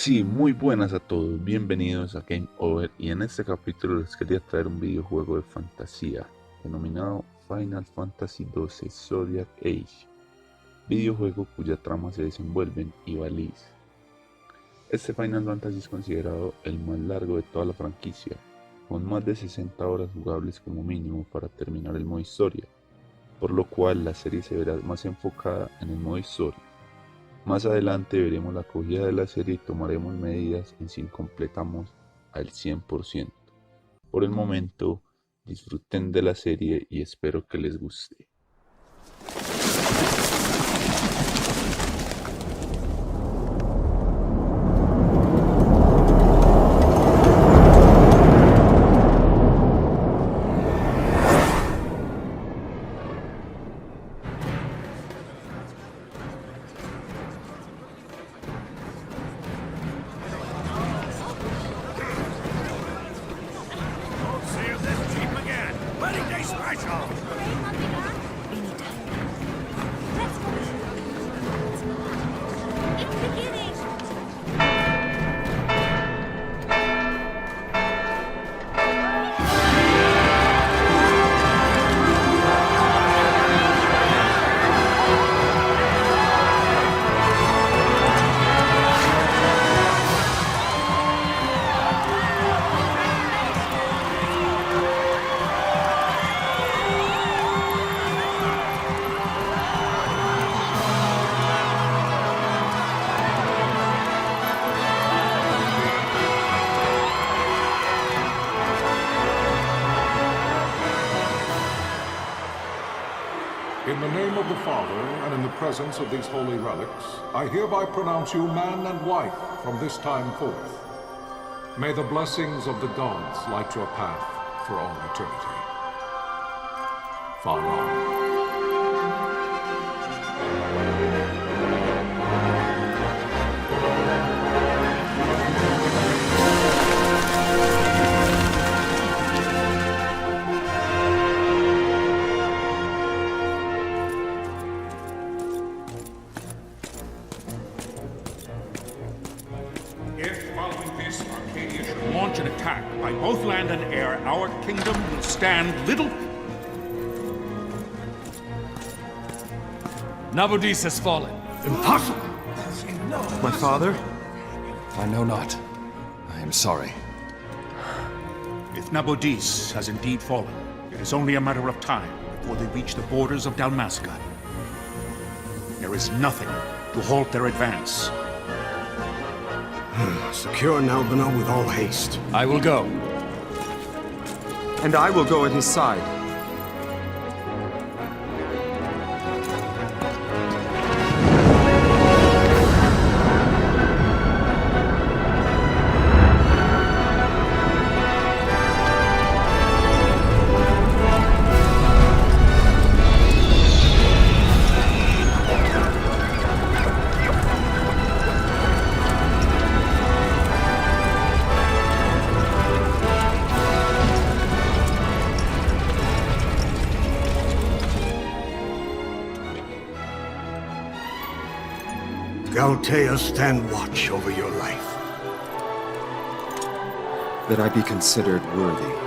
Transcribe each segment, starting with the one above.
Sí, muy buenas a todos, bienvenidos a Game Over y en este capítulo les quería traer un videojuego de fantasía denominado Final Fantasy XII ZODIAC Age, videojuego cuya trama se desenvuelve en Ivalice. Este Final Fantasy es considerado el más largo de toda la franquicia, con más de 60 horas jugables como mínimo para terminar el modo historia, por lo cual la serie se verá más enfocada en el modo historia. Más adelante veremos la acogida de la serie y tomaremos medidas en si completamos al 100%. Por el momento, disfruten de la serie y espero que les guste. In the name of the Father, and in the presence of these holy relics, I hereby pronounce you man and wife from this time forth. May the blessings of the gods light your path for all eternity. Far on. Arcadia should launch an attack by both land and air, our kingdom will stand little... Nabudis has fallen. Impossible! My father? I know not. I am sorry. If Nabudis has indeed fallen, it is only a matter of time before they reach the borders of Dalmasca. There is nothing to halt their advance. Secure Nalbina with all haste. I will go. And I will go at his side. Galtea, stand watch over your life. That I be considered worthy.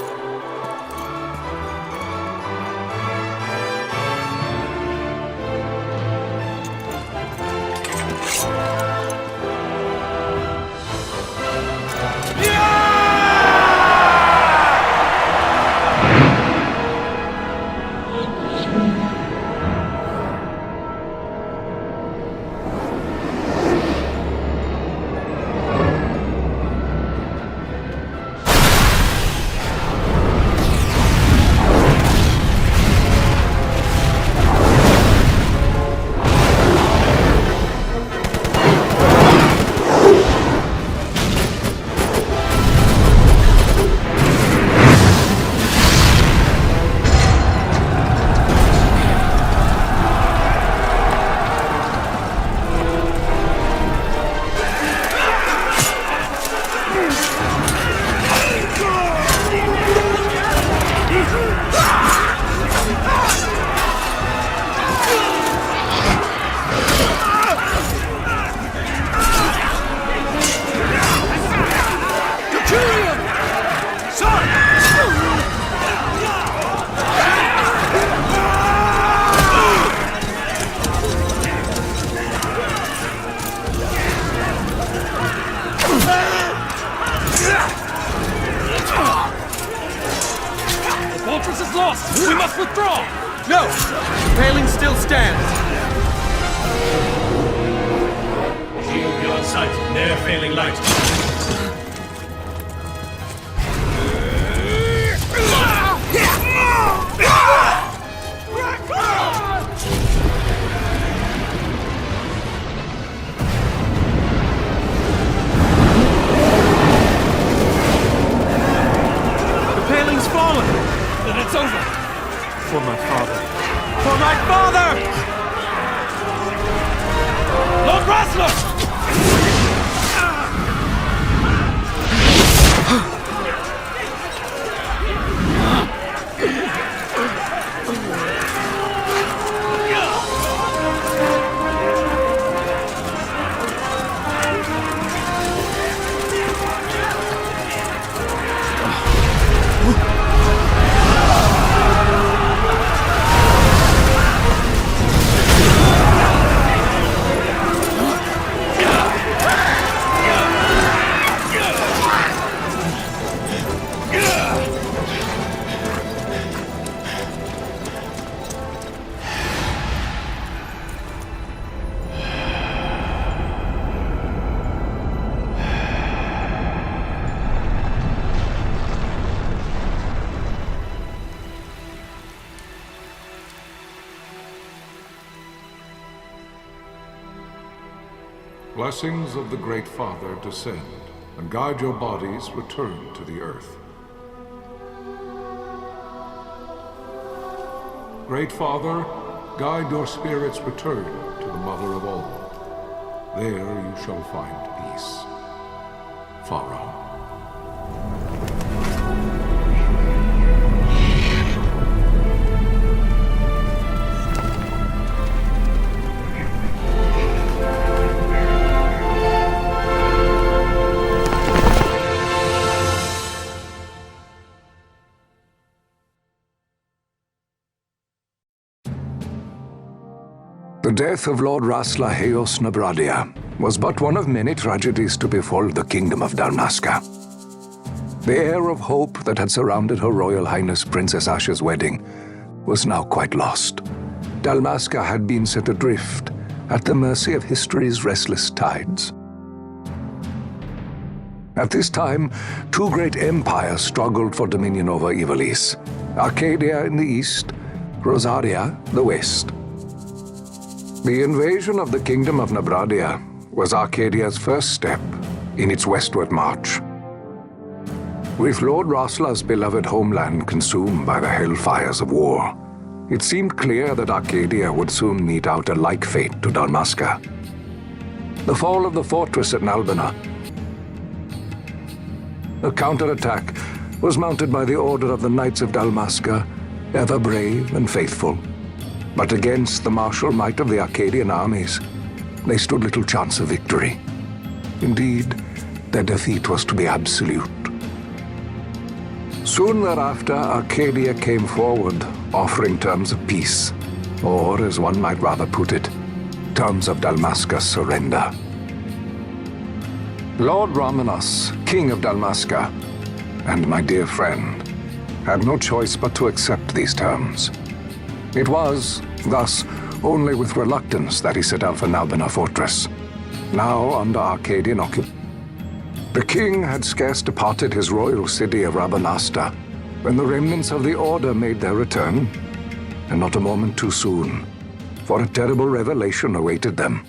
withdraw! No! The paling still stands! Shield beyond sight, ne'er failing light. Then it's over! For my father. For my father! Lord Rasler! Blessings of the Great Father descend, and guide your bodies return to the earth. Great Father, guide your spirits return to the Mother of all. There you shall find peace. Pharaoh. The death of Lord Rasla Heos Nabradia was but one of many tragedies to befall the kingdom of Dalmasca. The air of hope that had surrounded Her Royal Highness Princess Asha's wedding was now quite lost. Dalmasca had been set adrift at the mercy of history's restless tides. At this time, two great empires struggled for dominion over Ivalice: Arcadia in the east, Rozaria the west. The invasion of the Kingdom of Nabradia was Arcadia's first step in its westward march. With Lord Rasla's beloved homeland consumed by the hellfires of war, it seemed clear that Arcadia would soon mete out a like fate to Dalmasca. The fall of the fortress at Nalbina. A counterattack was mounted by the order of the Knights of Dalmasca, ever brave and faithful. But against the martial might of the Arcadian armies, they stood little chance of victory. Indeed, their defeat was to be absolute. Soon thereafter, Arcadia came forward, offering terms of peace, or, as one might rather put it, terms of Dalmasca's surrender. Lord Ramenos, King of Dalmasca, and my dear friend, had no choice but to accept these terms. It was, thus, only with reluctance that he set out for Nalbina Fortress, now under Arcadian occupation. The king had scarce departed his royal city of Rabanasta when the remnants of the Order made their return, and not a moment too soon, for a terrible revelation awaited them.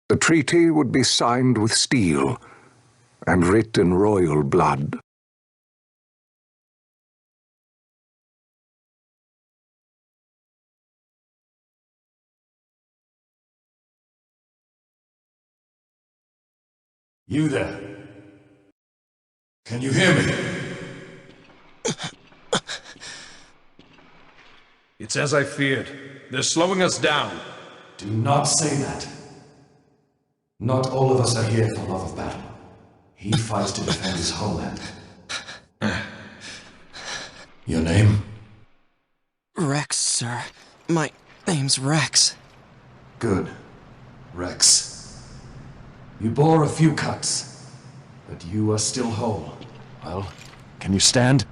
The treaty would be signed with steel and writ in royal blood. You there? Can you hear me? It's as I feared. They're slowing us down. Do not say that. Not all of us are here for love of battle. He fights to defend his homeland. Your name? Rex, sir. My name's Rex. Good. Rex. You bore a few cuts, but you are still whole. Well, can you stand?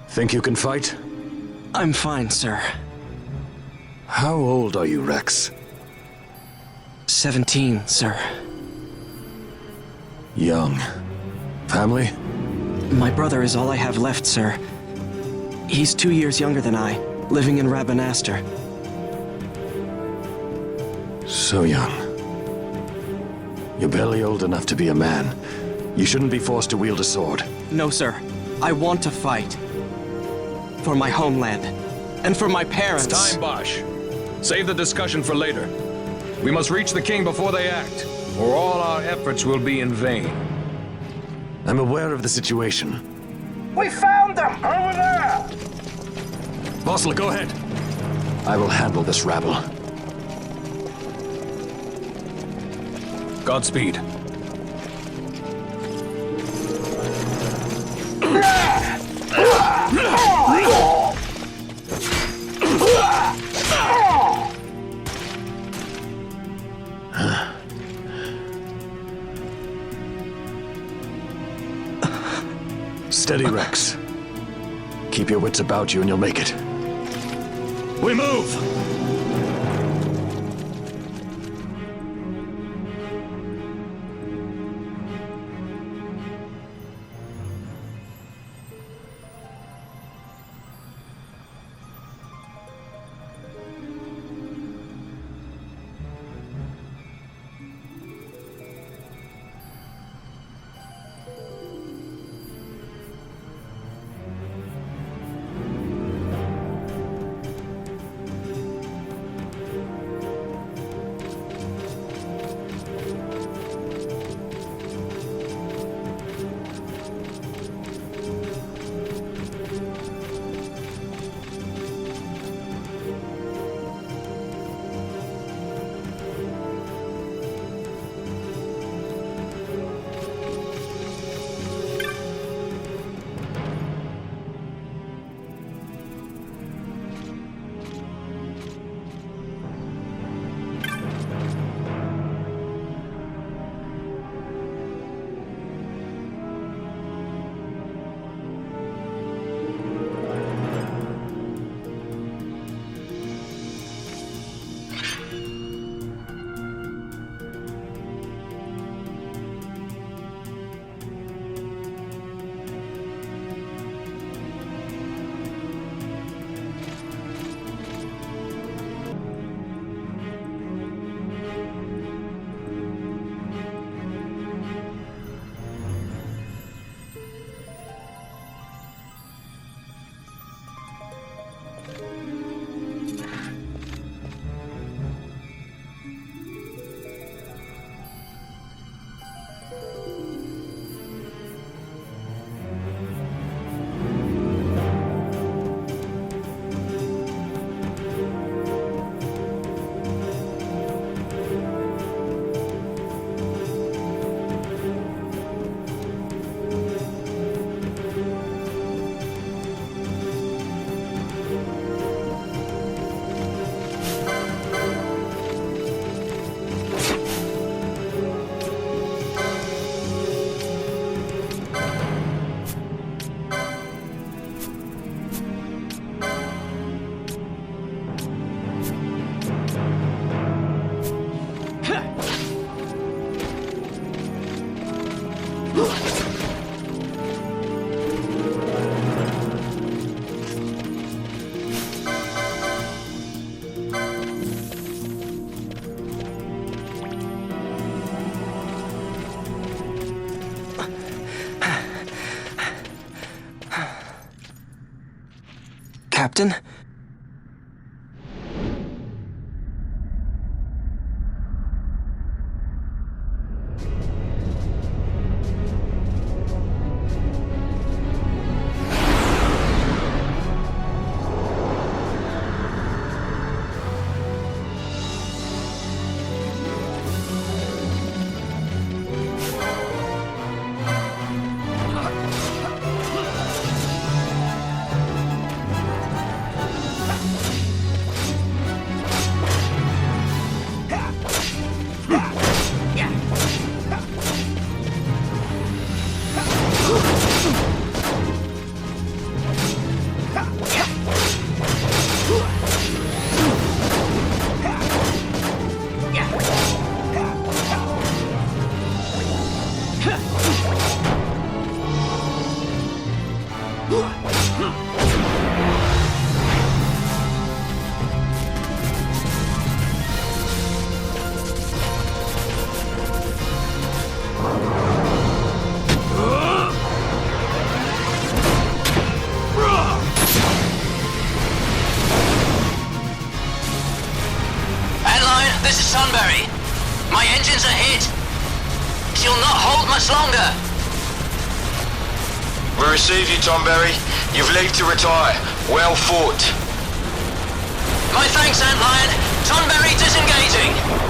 Think you can fight? I'm fine, sir. How old are you, Rex? 17, sir. Young. Family? My brother is all I have left, sir. He's 2 years younger than I, living in Rabanastre. So young. You're barely old enough to be a man. You shouldn't be forced to wield a sword. No, sir. I want to fight. For my homeland. And for my parents. It's time, Bosch. Save the discussion for later. We must reach the king before they act, or all our efforts will be in vain. I'm aware of the situation. We found them! Over there! Bossel, go ahead. I will handle this rabble. Godspeed. Steady, Rex. Keep your wits about you and you'll make it. We move! Captain? This is Sunbury. My engines are hit. She'll not hold much longer. We receive you, Tonberry. You've leave to retire. Well fought. My thanks, Antlion. Tonberry disengaging.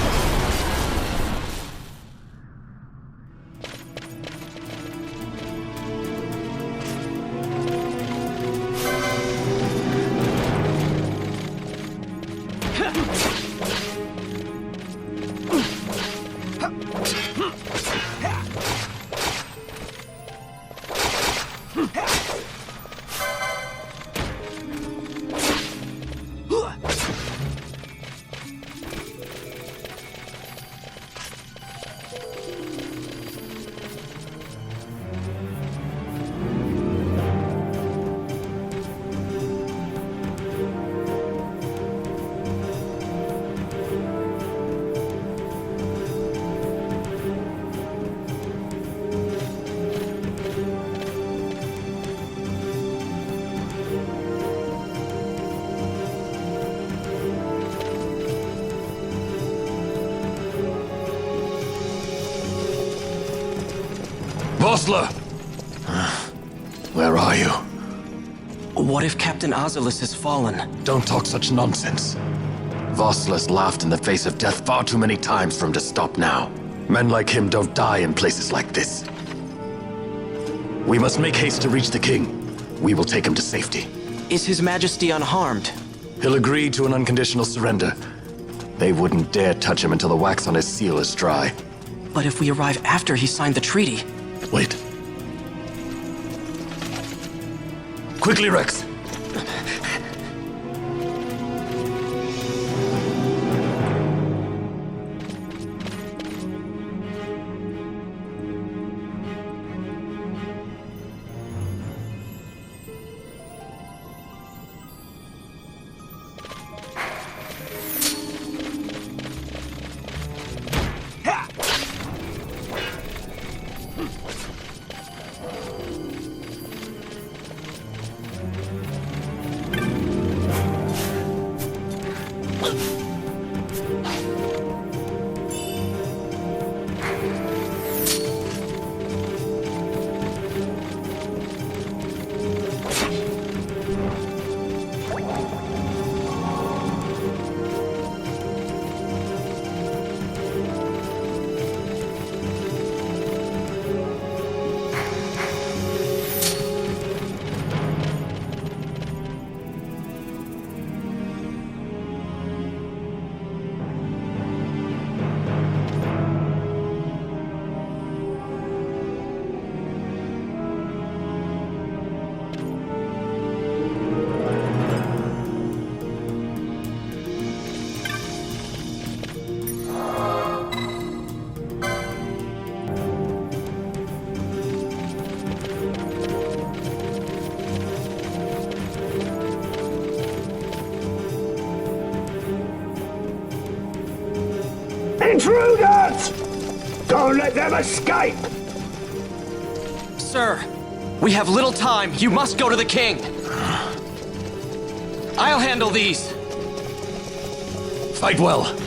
Vossler! Where are you? What if Captain Ivalice has fallen? Don't talk such nonsense. Vossler's laughed in the face of death far too many times for him to stop now. Men like him don't die in places like this. We must make haste to reach the king. We will take him to safety. Is His Majesty unharmed? He'll agree to an unconditional surrender. They wouldn't dare touch him until the wax on his seal is dry. But if we arrive after he signed the treaty... Wait. Quickly, Rex! Intruders! Don't let them escape! Sir, we have little time. You must go to the king. I'll handle these. Fight well.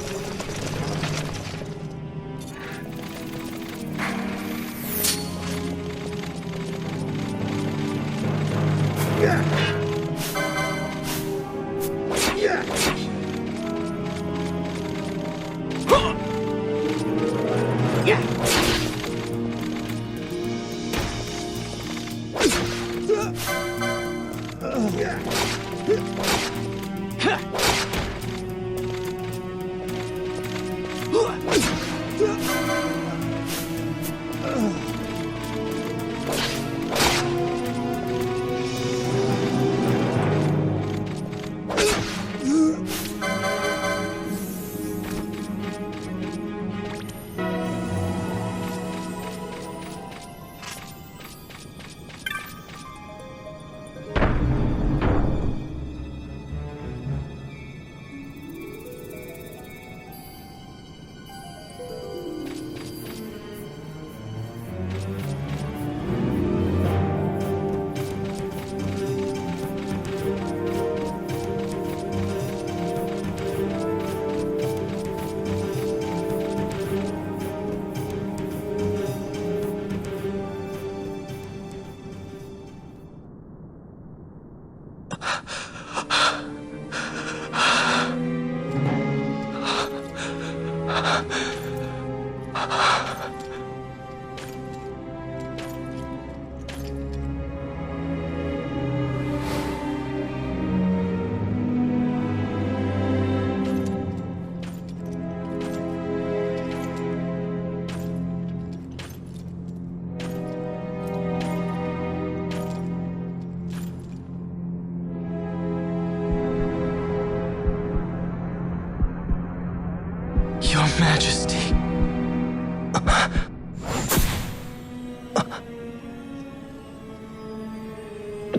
Your Majesty.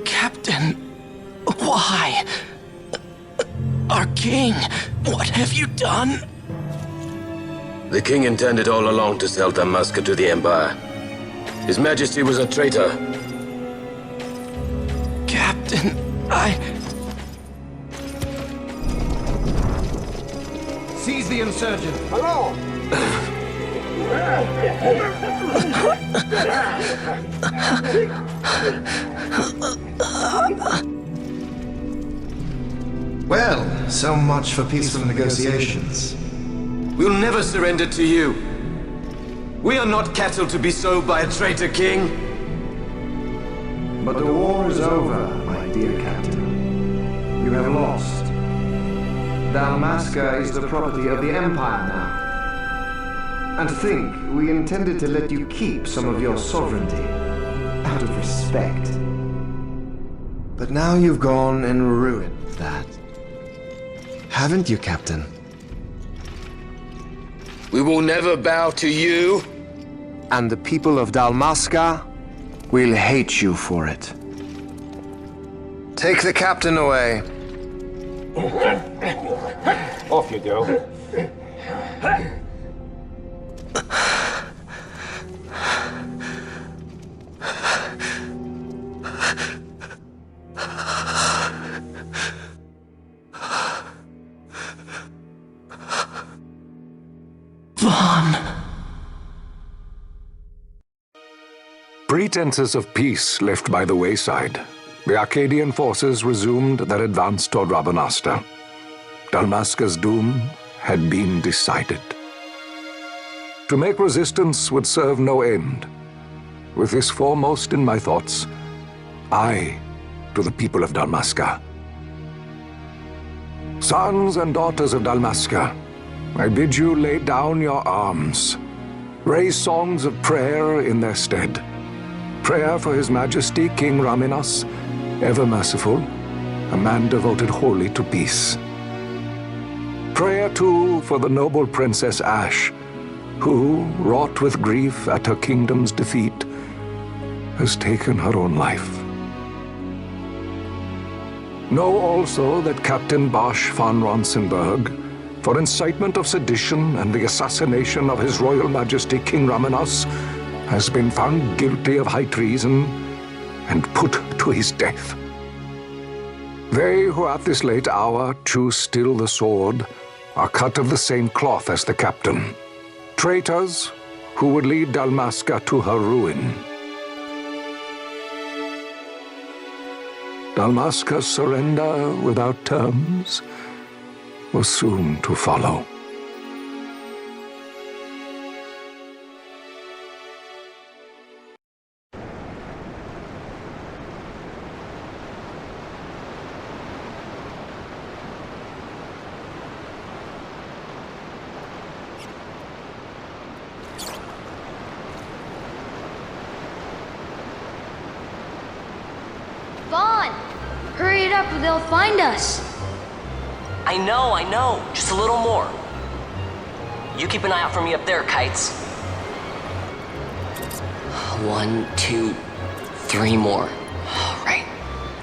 Captain, why? Our king, what have you done? The king intended all along to sell Damaska to the Empire. His Majesty was a traitor. Captain, Seize the insurgent. Hello! Well, so much for peaceful negotiations. We'll never surrender to you. We are not cattle to be sold by a traitor king. But the war is over, my dear captain. You have lost. Dalmasca is the property of the Empire now. And to think, we intended to let you keep some of your sovereignty, out of respect. But now you've gone and ruined that. Haven't you, Captain? We will never bow to you. And the people of Dalmasca will hate you for it. Take the captain away. Off you go. Pretenses of peace left by the wayside, the Arcadian forces resumed their advance toward Rabanasta. Dalmasca's doom had been decided. To make resistance would serve no end. With this foremost in my thoughts, I to the people of Dalmasca. Sons and daughters of Dalmasca, I bid you lay down your arms. Raise songs of prayer in their stead. Prayer for His Majesty King Raminas, ever merciful, a man devoted wholly to peace. Prayer, too, for the noble Princess Ash, who, wrought with grief at her kingdom's defeat, has taken her own life. Know also that Captain Bosch von Ronsenberg, for incitement of sedition and the assassination of His Royal Majesty King Raminas, has been found guilty of high treason and put to his death. They who at this late hour choose still the sword are cut of the same cloth as the captain. Traitors who would lead Dalmasca to her ruin. Dalmasca's surrender without terms was soon to follow. Hurry it up or they'll find us. I know. Just a little more. You keep an eye out for me up there, Kites. 1, 2, 3 more. All right.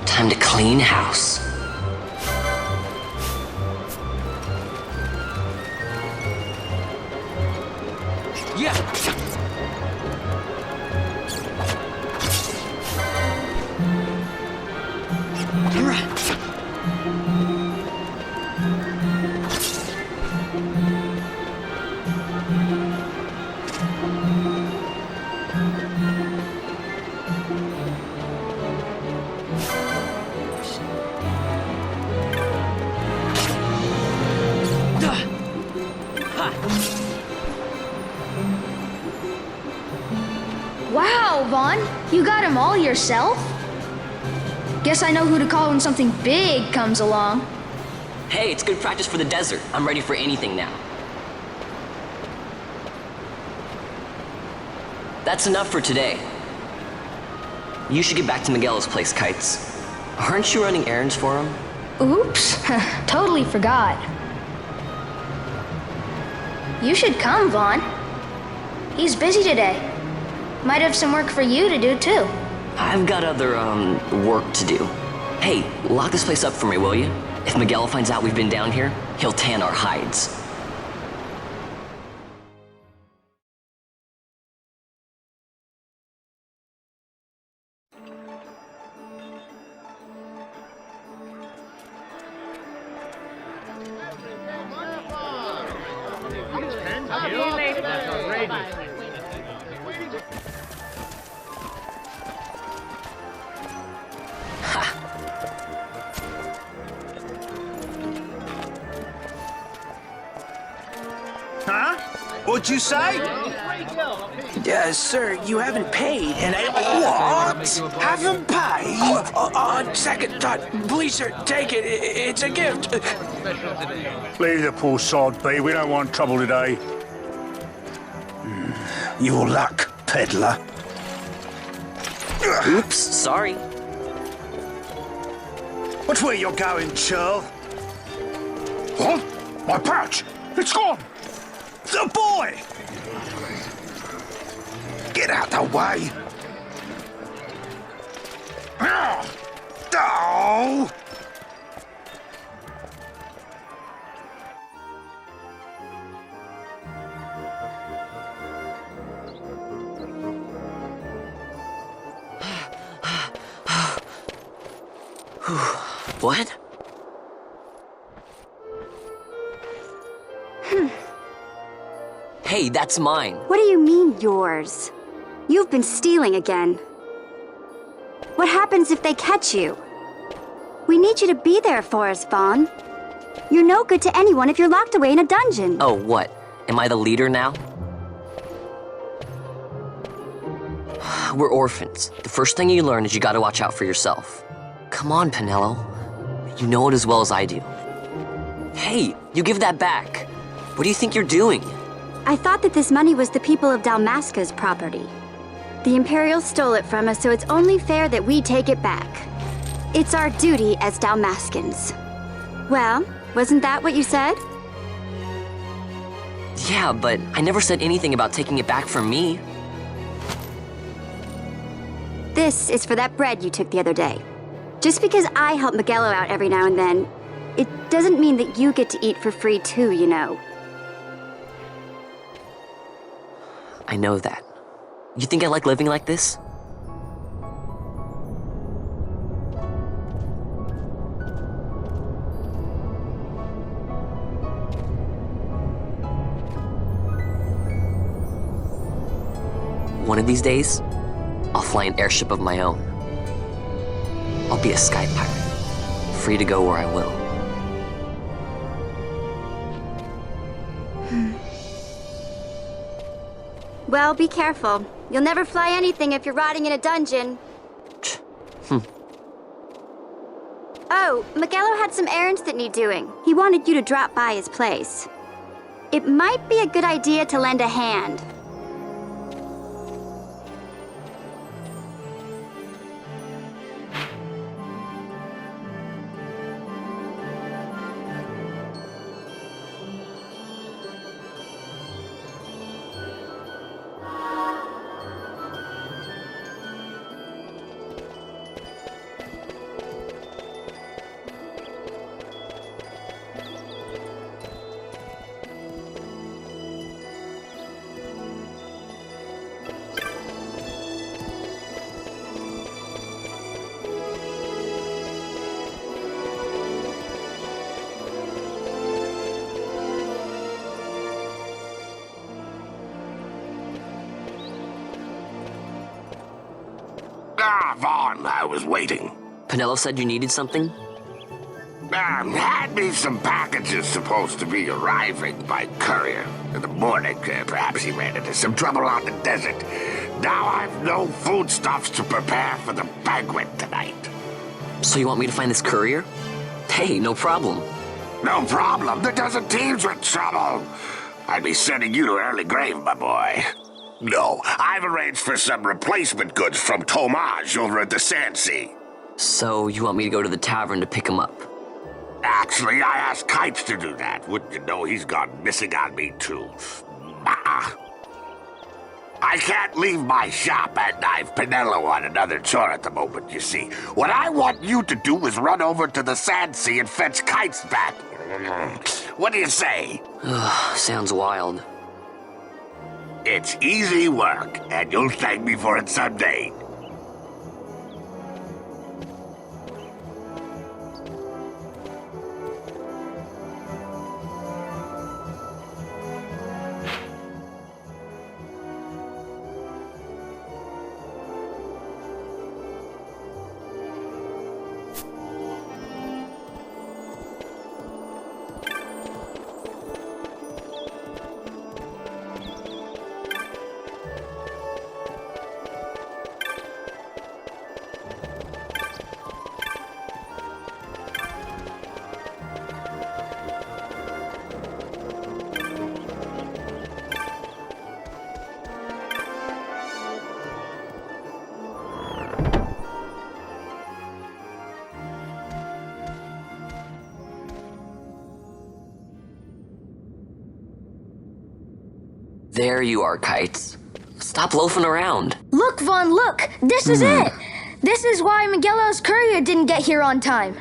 Time to clean house. Yeah. You got him all yourself? Guess I know who to call when something big comes along. Hey, it's good practice for the desert. I'm ready for anything now. That's enough for today. You should get back to Miguel's place, Kites. Aren't you running errands for him? Oops, totally forgot. You should come, Vaughn. He's busy today. Might have some work for you to do, too. I've got other, work to do. Hey, lock this place up for me, will you? If Miguel finds out we've been down here, he'll tan our hides. Huh? What'd you say? Sir, you haven't paid, and I... What? Haven't paid? On second thought, please, sir, take it. It's a gift. Leave the poor sod be. We don't want trouble today. Your luck, peddler. Oops, sorry. Watch where you're going, churl. What? My pouch! It's gone! The boy! Get out the way! Oh! What? Hey, that's mine. What do you mean, yours? You've been stealing again. What happens if they catch you? We need you to be there for us, Vaughn. You're no good to anyone if you're locked away in a dungeon. Oh, what? Am I the leader now? We're orphans. The first thing you learn is you gotta watch out for yourself. Come on, Pinello. You know it as well as I do. Hey, you give that back. What do you think you're doing? I thought that this money was the people of Dalmasca's property. The Imperials stole it from us, so it's only fair that we take it back. It's our duty as Dalmascans. Well, wasn't that what you said? Yeah, but I never said anything about taking it back from me. This is for that bread you took the other day. Just because I help Miguelo out every now and then, it doesn't mean that you get to eat for free too, you know. I know that. You think I like living like this? One of these days, I'll fly an airship of my own. I'll be a sky pirate, free to go where I will. Well, be careful. You'll never fly anything if you're rotting in a dungeon. Oh, Miguelo had some errands that need doing. He wanted you to drop by his place. It might be a good idea to lend a hand. Vaughn, I was waiting. Pinello said you needed something? Had me some packages supposed to be arriving by courier in the morning. Perhaps he ran into some trouble on the desert. Now I've no foodstuffs to prepare for the banquet tonight. So you want me to find this courier? Hey, no problem. No problem. The desert team's in trouble. I'd be sending you to early grave, my boy. No, I've arranged for some replacement goods from Tomage over at the Sandsea. So you want me to go to the tavern to pick him up? Actually, I asked Kites to do that. Wouldn't you know he's gone missing on me, too? I can't leave my shop, and I've Pinello on another chore at the moment, you see. What I want you to do is run over to the Sandsea and fetch Kites back. What do you say? Sounds wild. It's easy work, and you'll thank me for it someday. There you are, Kites. Stop loafing around. Look, Vaughn, look! This is it! This is why Miguelo's courier didn't get here on time.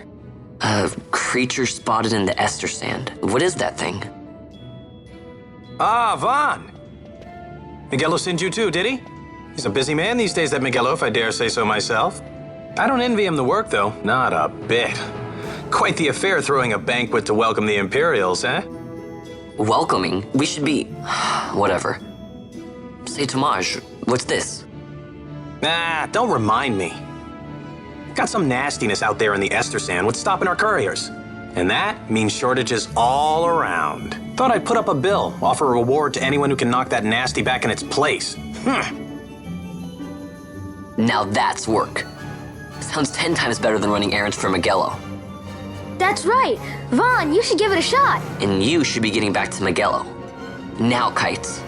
A creature spotted in the Ester sand. What is that thing? Ah, Vaughn! Miguelo sent you too, did he? He's a busy man these days, that Miguelo, if I dare say so myself. I don't envy him the work, though. Not a bit. Quite the affair throwing a banquet to welcome the Imperials, eh? Welcoming? We should be... whatever. Say, Tomage, what's this? Nah, don't remind me. Got some nastiness out there in the Ester sand. What's stopping our couriers? And that means shortages all around. Thought I'd put up a bill, offer a reward to anyone who can knock that nasty back in its place. Now that's work. Sounds 10 times better than running errands for Miguelo. That's right! Vaughn, you should give it a shot! And you should be getting back to Miguelo. Now, Kites.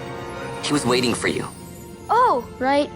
He was waiting for you. Oh, right.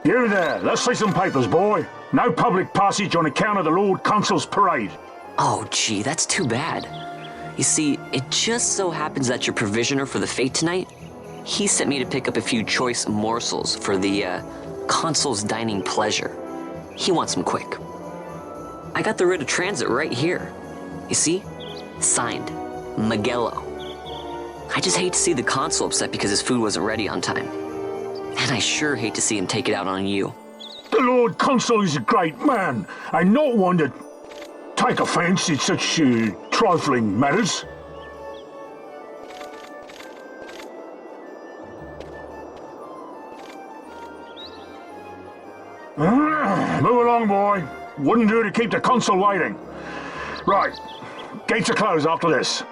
You there, let's see some papers, boy. No public passage on account of the Lord Consul's parade. Oh, gee, that's too bad. You see, it just so happens that your provisioner for the fete tonight, he sent me to pick up a few choice morsels for the, Consul's dining pleasure. He wants them quick. I got the writ of transit right here. You see? Signed, Magello. I just hate to see the Consul upset because his food wasn't ready on time. And I sure hate to see him take it out on you. The Lord Consul is a great man, and not one to take offence in such trifling matters. Move along, boy. Wouldn't do to keep the Consul waiting. Right, gates are closed after this.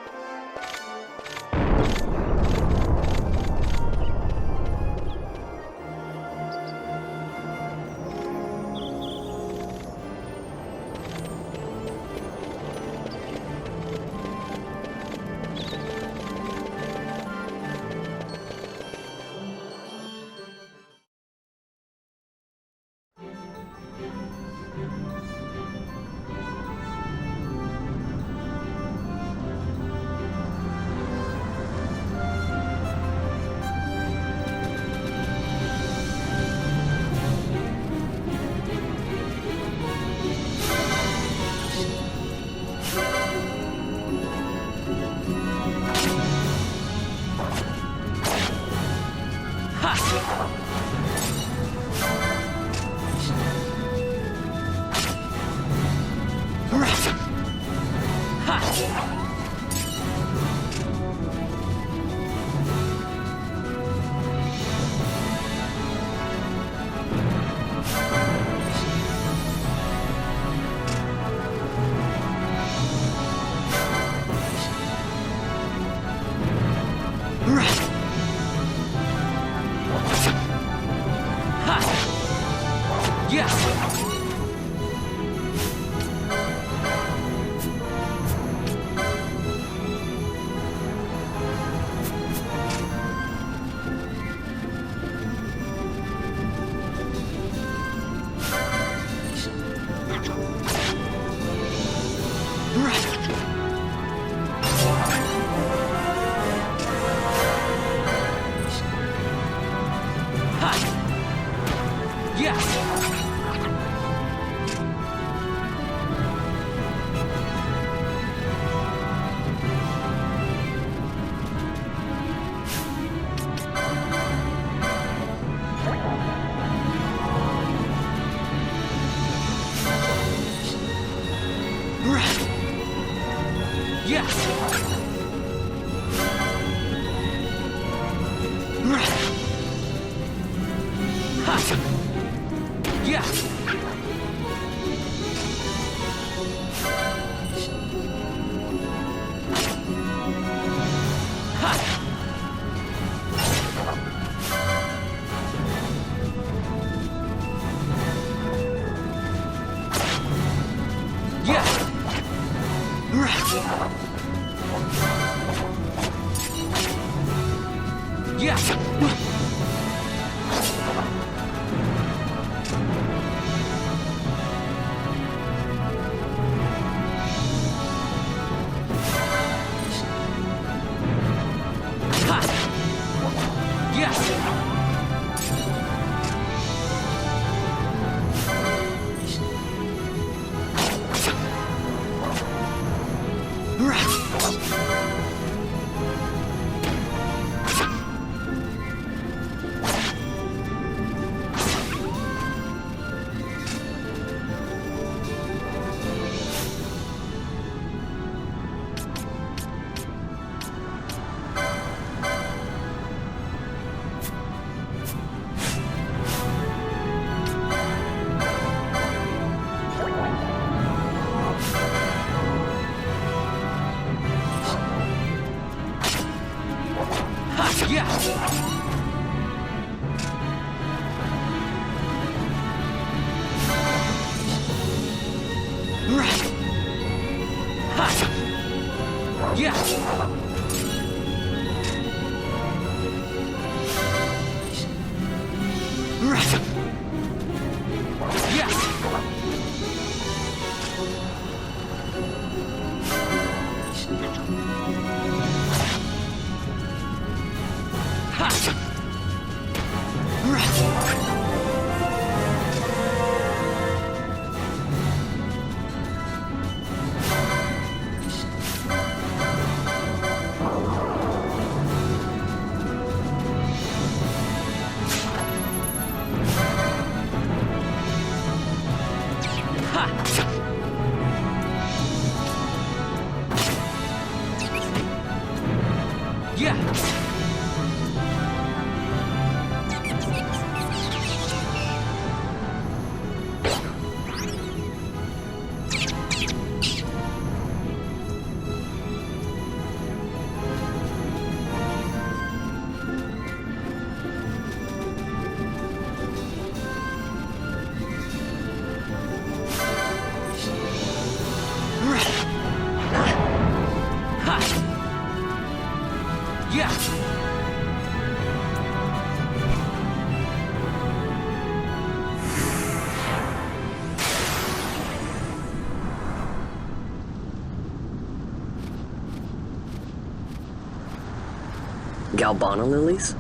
Galbana lilies?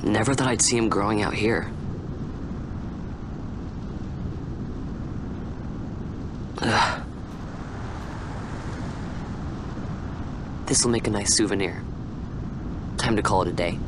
Never thought I'd see him growing out here. Ugh. This'll make a nice souvenir. Time to call it a day.